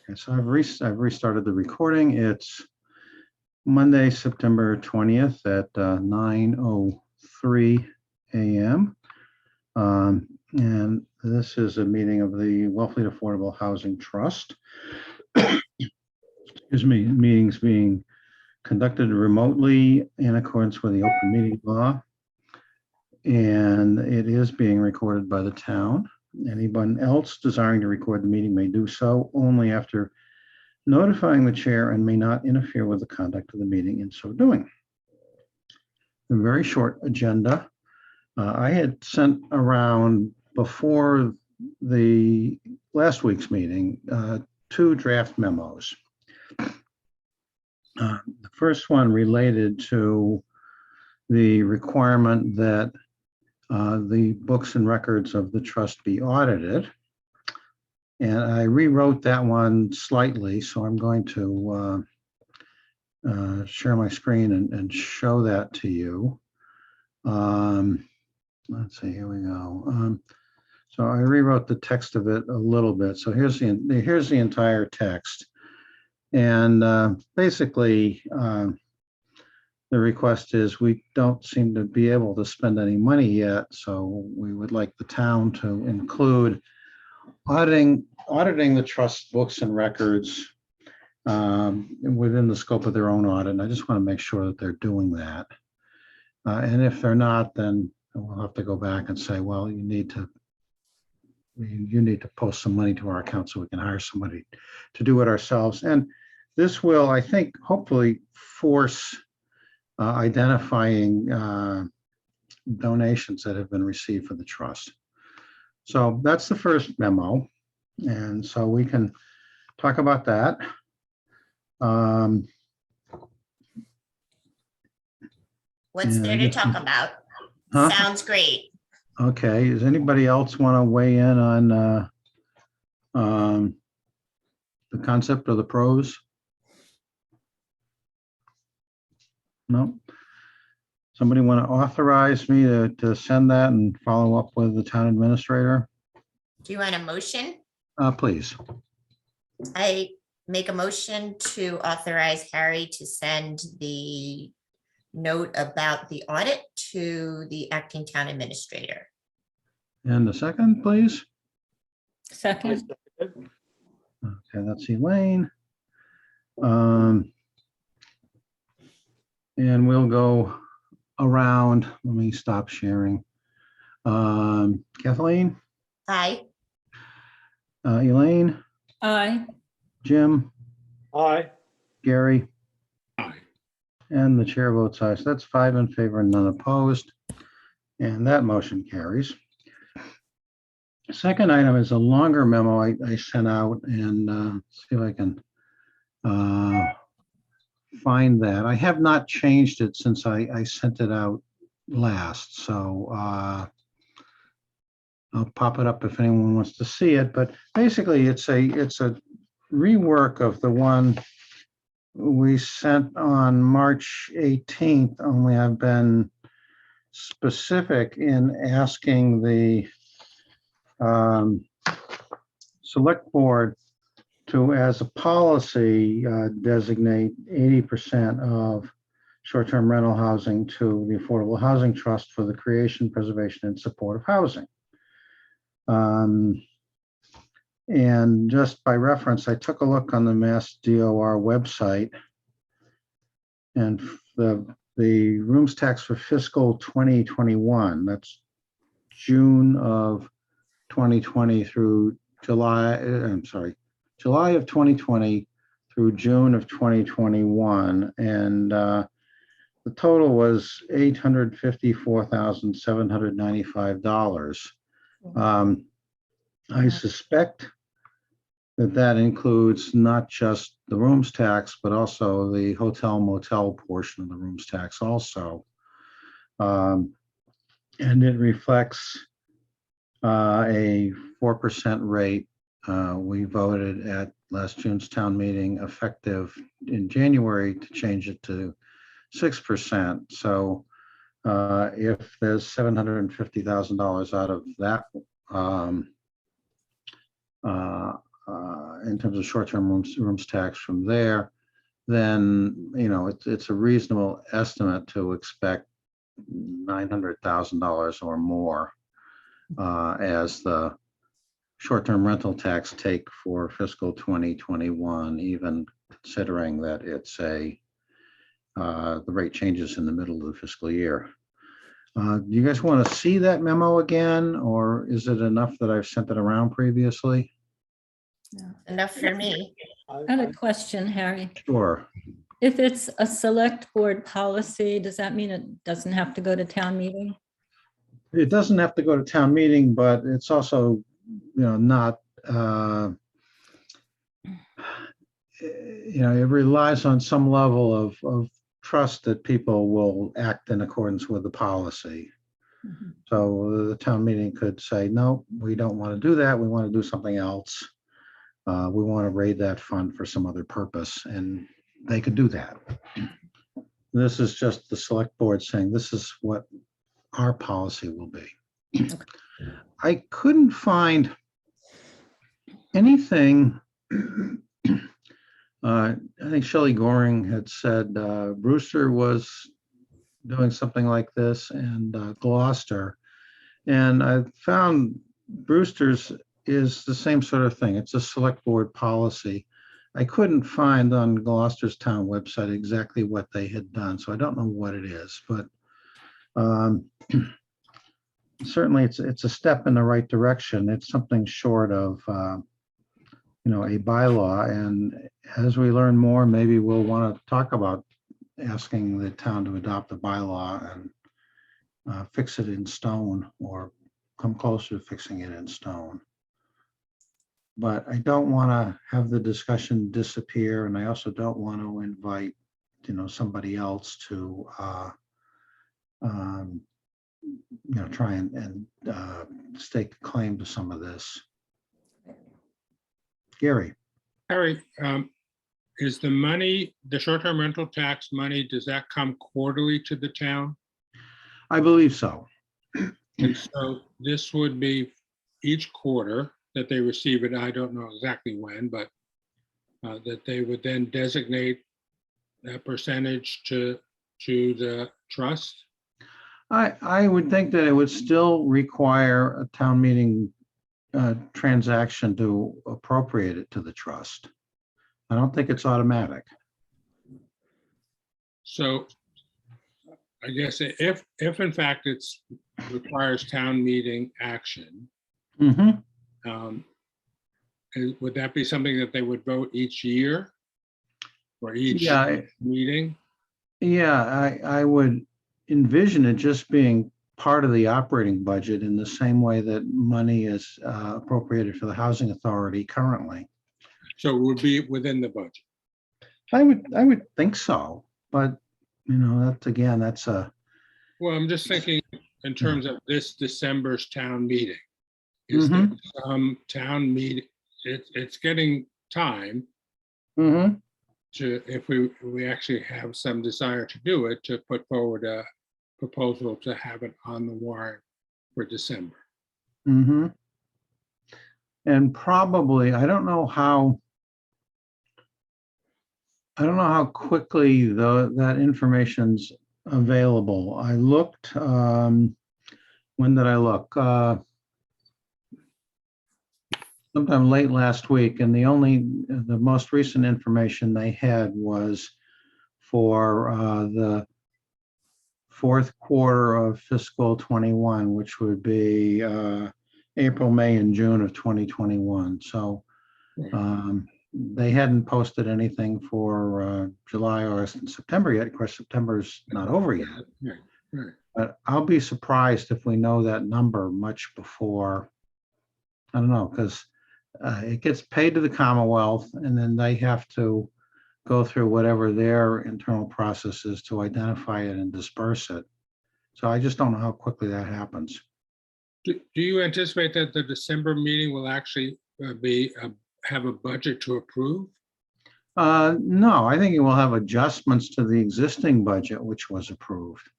Okay, so I've restarted the recording. It's Monday, September 20th at 9:03 a.m. And this is a meeting of the Wellfleet Affordable Housing Trust. Excuse me, meetings being conducted remotely in accordance with the open meeting law. And it is being recorded by the town. Anyone else desiring to record the meeting may do so only after notifying the chair and may not interfere with the conduct of the meeting in so doing. A very short agenda. I had sent around before the last week's meeting 2 draft memos. The first one related to the requirement that the books and records of the trust be audited. And I rewrote that one slightly, so I'm going to share my screen and show that to you. Let's see, here we go. So I rewrote the text of it a little bit. So here's the entire text. And basically, the request is we don't seem to be able to spend any money yet, so we would like the town to include auditing the trust books and records within the scope of their own audit. And I just want to make sure that they're doing that. And if they're not, then we'll have to go back and say, well, you need to post some money to our account so we can hire somebody to do it ourselves. And this will, I think, hopefully force identifying donations that have been received for the trust. So that's the first memo. And so we can talk about that. What's there to talk about? Huh? Sounds great. Okay, does anybody else want to weigh in on the concept or the pros? No? Somebody want to authorize me to send that and follow up with the town administrator? Do you want a motion? Please. I make a motion to authorize Harry to send the note about the audit to the acting town administrator. And the second, please. Second. Okay, that's Elaine. And we'll go around. Let me stop sharing. Kathleen, Aye. Elaine, Aye. Jim, Aye. Gary, Aye. and the chair votes aye. So that's 5 in favor and none opposed. And that motion carries. Second item is a longer memo I sent out, and see if I can find that. I have not changed it since I sent it out last, so I'll pop it up if anyone wants to see it. But basically, it's a rework of the one we sent on March 18th. Only I've been specific in asking the select board to, as a policy, designate 80% of short-term rental housing to the Affordable Housing Trust for the creation, preservation, and support of housing. And just by reference, I took a look on the Mass DOR website, and the rooms tax for fiscal 2021, that's June of 2020 through July of 2020 through June of 2021. And the total was $854,795. I suspect that includes not just the rooms tax, but also the hotel motel portion of the rooms tax also. And it reflects a 4% rate. We voted at last June's town meeting, effective in January, to change it to 6%. So if there's $750,000 out of that in terms of short-term rooms tax from there, then, it's a reasonable estimate to expect $900,000 or more as the short-term rental tax take for fiscal 2021, even considering that it's the rate changes in the middle of the fiscal year. Do you guys want to see that memo again, or is it enough that I've sent it around previously? Enough for me. I have a question, Harry. Sure. If it's a select board policy, does that mean it doesn't have to go to town meeting? It doesn't have to go to town meeting, but it's also, not, it relies on some level of trust that people will act in accordance with the policy. Mhm. So the town meeting could say, no, we don't want to do that. We want to do something else. We want to raid that fund for some other purpose, and they could do that. This is just the select board saying, this is what our policy will be. I couldn't find anything. I think Shelley Goring had said Brewster was doing something like this, and Gloucester. And I found Brewster's is the same sort of thing. It's a select board policy. I couldn't find on Gloucester's town website exactly what they had done, so I don't know what it is, but certainly it's a step in the right direction. It's something short of a bylaw, and as we learn more, maybe we'll want to talk about asking the town to adopt a bylaw and fix it in stone, or come closer to fixing it in stone. But I don't want to have the discussion disappear, and I also don't want to invite, somebody else to, try and stake claim to some of this. Gary. Harry, is the money, the short-term rental tax money, does that come quarterly to the town? I believe so. And so this would be each quarter that they receive it. I don't know exactly when, but that they would then designate that percentage to the trust. I would think that it would still require a town meeting transaction to appropriate it to the trust. I don't think it's automatic. So I guess if in fact it's requires town meeting action, Mm-hmm. would that be something that they would vote each year or each Yeah, meeting? yeah, I would envision it just being part of the operating budget in the same way that money is appropriated for the housing authority currently. So it would be within the budget. I would think so, but that's a, Well, I'm just thinking in terms of this December's town meeting. Is there some town meeting? It's getting time mm-hmm. to, if we actually have some desire to do it, to put forward a proposal to have it on the warrant for December. Mm-hmm. And probably, I don't know how quickly that information's available. I looked, when did I look? Sometime late last week, and the most recent information they had was for the fourth quarter of fiscal 21, which would be April, May, and June of 2021. So they hadn't posted anything for July, August, and September yet. Of course, September's not over yet. Right. But I'll be surprised if we know that number much before, I don't know, because it gets paid to the Commonwealth, and then they have to go through whatever their internal process is to identify it and disperse it. So I just don't know how quickly that happens. Do you anticipate that the December meeting will actually have a budget to approve? No, I think it will have adjustments to the existing budget, which was approved.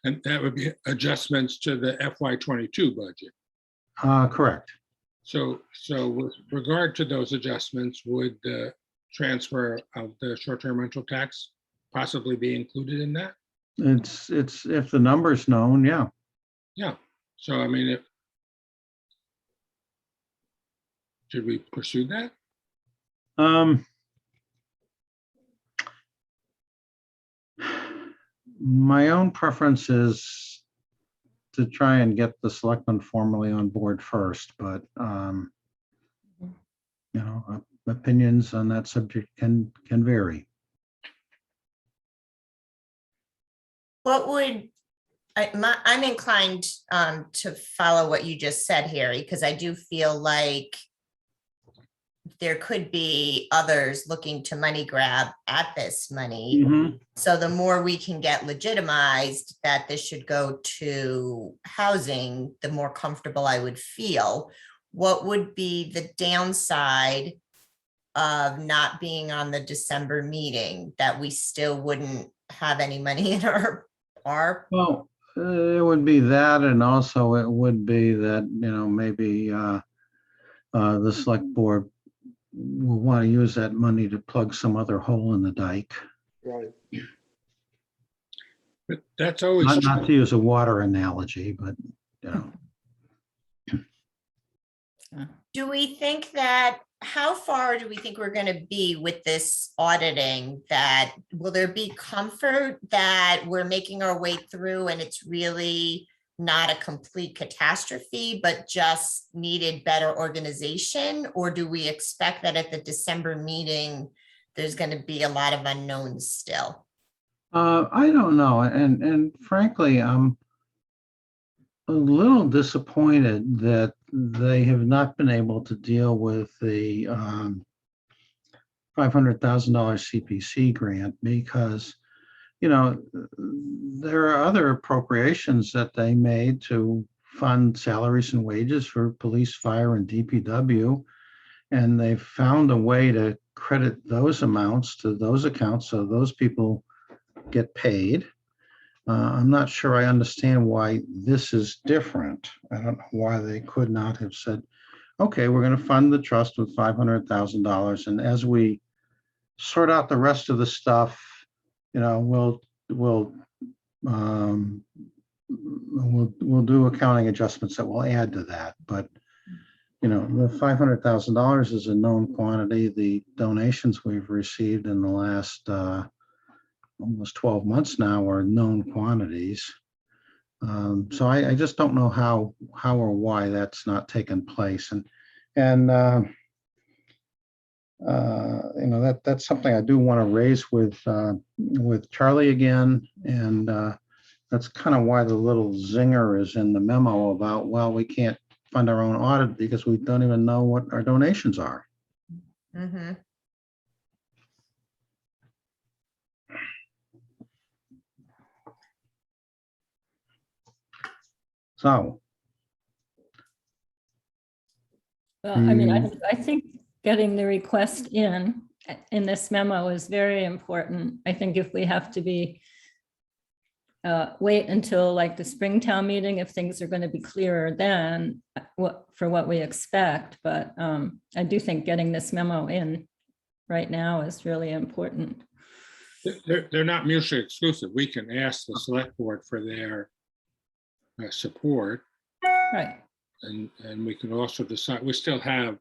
And that would be adjustments to the FY22 budget. Correct. So with regard to those adjustments, would the transfer of the short-term rental tax possibly be included in that? It's, if the number's known, yeah. Yeah, so I mean, should we pursue that? My own preference is to try and get the selectmen formally on board first, but, you know, opinions on that subject can vary. What would, I'm inclined to follow what you just said, Harry, because I do feel like there could be others looking to money grab at this money. Mhm. So the more we can get legitimized that this should go to housing, the more comfortable I would feel. What would be the downside of not being on the December meeting, that we still wouldn't have any money in our, Well, it would be that, and also it would be that, you know, maybe the select board will want to use that money to plug some other hole in the dike. Right. But that's always, Not to use a water analogy, but, you know. do we think that, how far do we think we're going to be with this auditing? That, will there be comfort that we're making our way through and it's really not a complete catastrophe, but just needed better organization? Or do we expect that at the December meeting, there's going to be a lot of unknowns still? I don't know, and frankly, I'm a little disappointed that they have not been able to deal with the $500,000 CPC grant, because, you know, there are other appropriations that they made to fund salaries and wages for police, fire, and DPW. And they found a way to credit those amounts to those accounts, so those people get paid. I'm not sure I understand why this is different. I don't know why they could not have said, okay, we're going to fund the trust with $500,000. And as we sort out the rest of the stuff, you know, we'll do accounting adjustments that will add to that. But, you know, the $500,000 is a known quantity. The donations we've received in the last almost 12 months now are known quantities. So I just don't know how or why that's not taken place. And you know, that's something I do want to raise with Charlie again. And that's kind of why the little zinger is in the memo about, well, we can't fund our own audit because we don't even know what our donations are. Mm-hmm. So, Well, I mean, I think getting the request in this memo is very important. I think if we have to be wait until like the Springtown meeting, if things are going to be clearer then for what we expect. But I do think getting this memo in right now is really important. they're not mutually exclusive. We can ask the select board for their support, Right. and we can also decide, we still have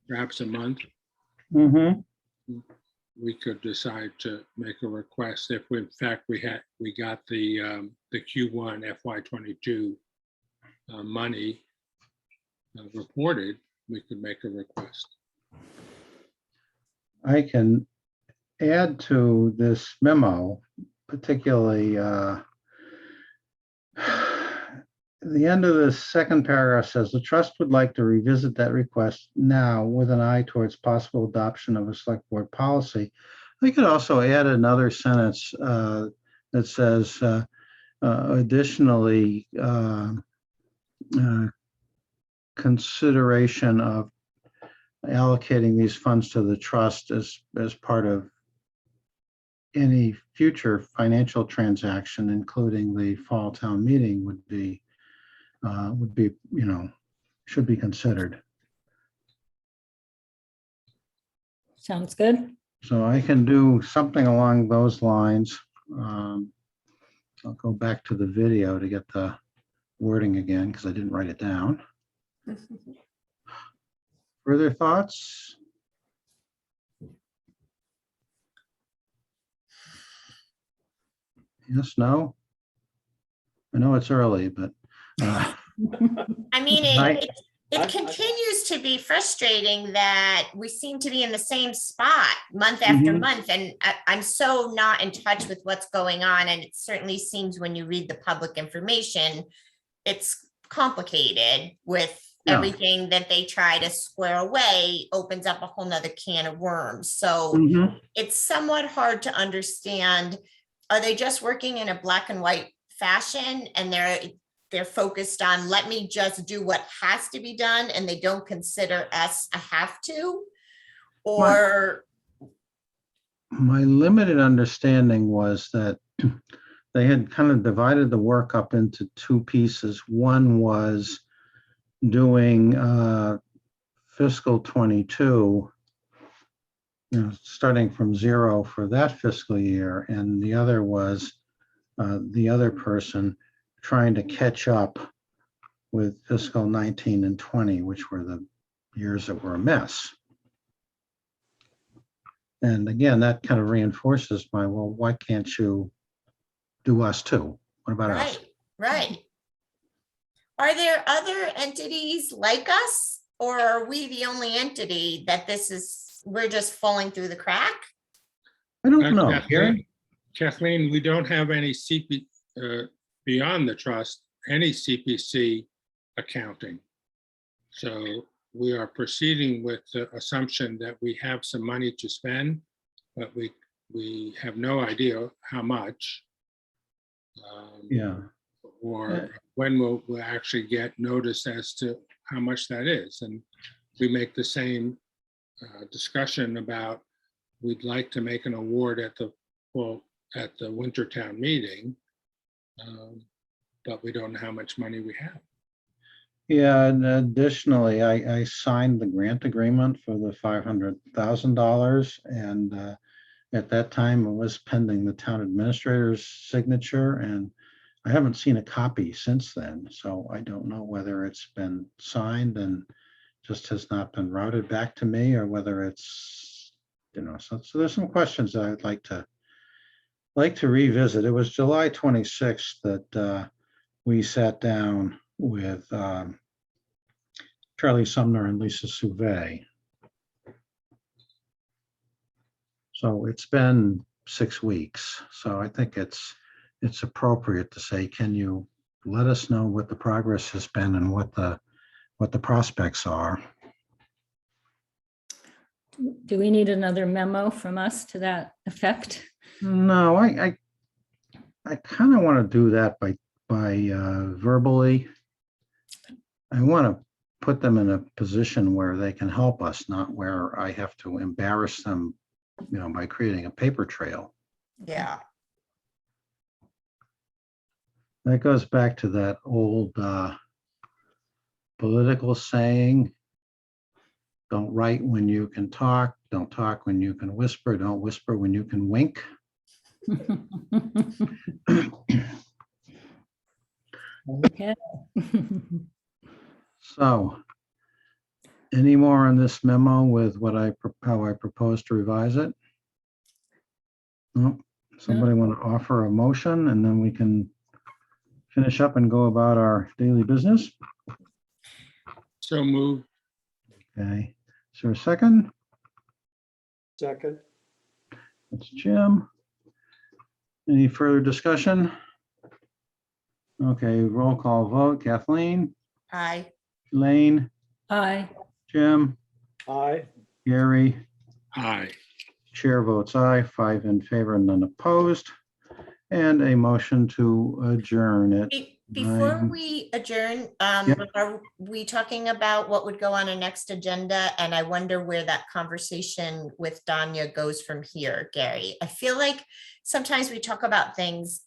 perhaps a month. We could decide to make a request if we, in fact, we got the Q1 FY22 money reported, we could make a request. I can add to this memo, particularly the end of the second paragraph says the trust would like to revisit that request now with an eye towards possible adoption of a select board policy. We could also add another sentence that says additionally consideration of allocating these funds to the trust as part of any future financial transaction, including the fall town meeting, would be, you know, should be considered. Sounds good. So I can do something along those lines. I'll go back to the video to get the wording again because I didn't write it down. Further thoughts? Yes, no? I know it's early, but I mean, Right. it continues to be frustrating that we seem to be in the same spot month after Mhm. month. And I'm so not in touch with what's going on. And it certainly seems when you read the public information, it's complicated with Yeah. everything that they try to square away opens up a whole nother can of worms. So Mhm. it's somewhat hard to understand. Are they just working in a black and white fashion and they're focused on, let me just do what has to be done, and they don't consider us a have to? Or, My limited understanding was that they had kind of divided the work up into two pieces. One was doing fiscal 22, starting from zero for that fiscal year, and the other was the other person trying to catch up with fiscal 19 and 20, which were the years that were a mess. And again, that kind of reinforces my, well, why can't you do us too? What about us? right. Are there other entities like us, or are we the only entity that we're just falling through the crack? I don't know, Gary. Kathleen, we don't have any beyond the trust, any CPC accounting. So we are proceeding with the assumption that we have some money to spend, but we have no idea how much. Yeah. Or when we'll actually get notice as to how much that is. And we make the same discussion about, we'd like to make an award at the winter town meeting, but we don't know how much money we have. Yeah, and additionally, I signed the grant agreement for the $500,000, and at that time it was pending the town administrator's signature, and I haven't seen a copy since then, so I don't know whether it's been signed and just has not been routed back to me, or whether it's, so there's some questions that I'd like to revisit. It was July 26th that we sat down with Charlie Sumner and Lisa Souvet. So it's been 6 weeks. So I think it's appropriate to say, can you let us know what the progress has been and what the prospects are? Do we need another memo from us to that effect? No, I kind of want to do that by verbally. I want to put them in a position where they can help us, not where I have to embarrass them, by creating a paper trail. Yeah. That goes back to that old political saying, don't write when you can talk, don't talk when you can whisper, don't whisper when you can wink. Okay. So, any more on this memo with how I propose to revise it? No? Somebody want to offer a motion, and then we can finish up and go about our daily business? So moved. Okay, is there a second? Second. That's Jim. Any further discussion? Okay, roll call vote. Kathleen, Aye. Elaine, Aye. Jim, Aye. Gary, Aye. chair votes aye, 5 in favor, none opposed. And a motion to adjourn it. Before Nine. we adjourn, Yep. are we talking about what would go on a next agenda? And I wonder where that conversation with Danya goes from here, Gary. I feel like sometimes we talk about things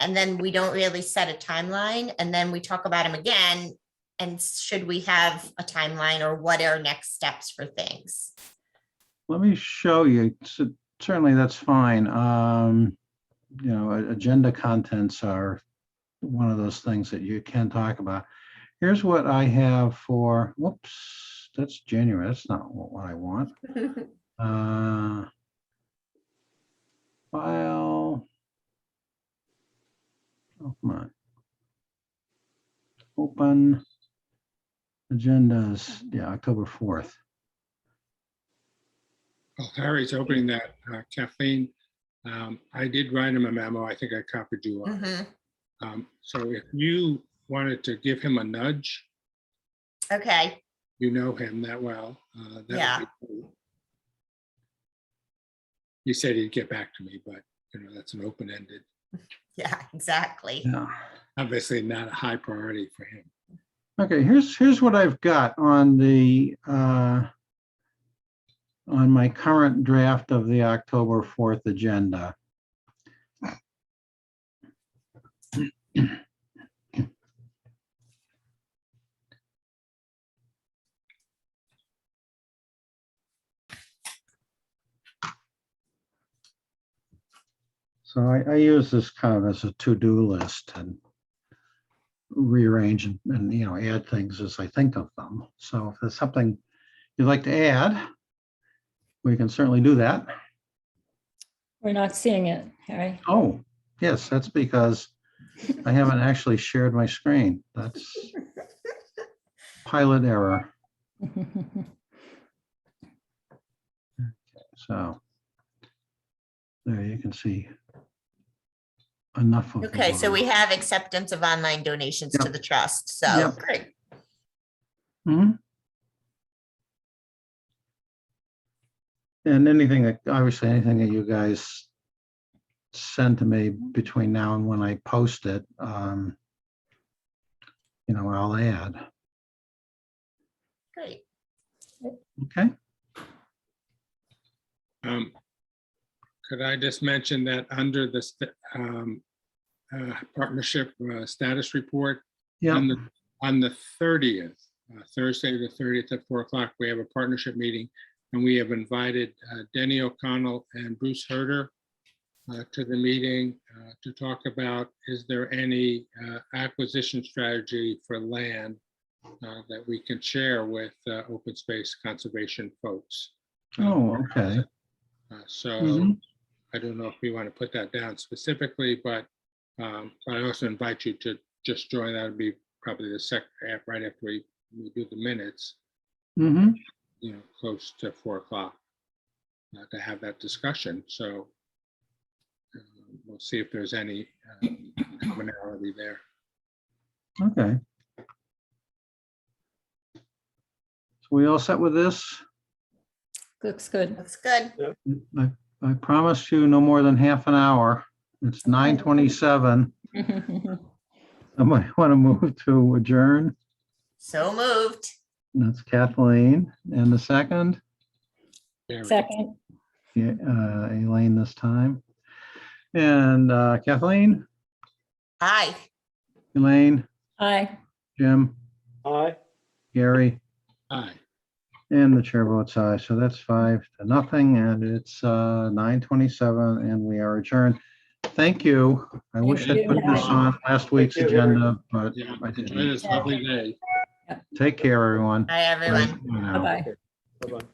and then we don't really set a timeline, and then we talk about them again And should we have a timeline or what are next steps for things? Let me show you. Certainly, that's fine. Agenda contents are one of those things that you can talk about. Here's what I have for, whoops, that's January. That's not what I want. File. Oh, come on. Open agendas. Yeah, October 4th. Well, Harry's opening that, Kathleen. I did write him a memo. I think I copied you on it. Mhm. So if you wanted to give him a nudge, Okay, you know him that well. That would Yeah. be cool. He said he'd get back to me, but that's an open-ended, yeah, exactly. Yeah. obviously not a high priority for him. Okay, here's what I've got on the on my current draft of the October 4th agenda. So I use this kind of as a to-do list and rearrange and add things as I think of them. So if there's something you'd like to add, we can certainly do that. We're not seeing it, Harry. Oh, yes, that's because I haven't actually shared my screen. That's pilot error. So there you can see enough of. Okay, so we have acceptance of online donations to Yep. the trust. So Yep. great. Mhm. And anything that, obviously, anything that you guys send to me between now and when I post it, I'll add. Great. Okay. Could I just mention that under the partnership status report, Yeah. on the 30th, Thursday, the 30th at 4:00, we have a partnership meeting, and we have invited Denny O'Connell and Bruce Herder to the meeting to talk about, is there any acquisition strategy for land that we can share with open space conservation folks? Oh, okay. So Mhm. I don't know if we want to put that down specifically, but I also invite you to just join. That would be probably the second, right after we do the minutes, Mhm. close to 4:00 to have that discussion. So we'll see if there's any commonality there. Okay. So we all set with this? Looks good. Looks good. I promised you no more than half an hour. It's 9:27. Somebody want to move to adjourn? So moved. That's Kathleen. And the second, Very Second, yeah, Elaine this time. And Kathleen, Aye. Elaine, aye. Jim, Aye. Gary, Aye. and the chair votes aye. So that's 5-0, and it's 9:27, and we are adjourned. Thank you. I wish I'd you. put this on last week's Thank you, Harry. agenda, but Yeah, I enjoy didn't. this lovely day. Take care, everyone. Hi, everyone. Bye now. Bye-bye. Bye-bye.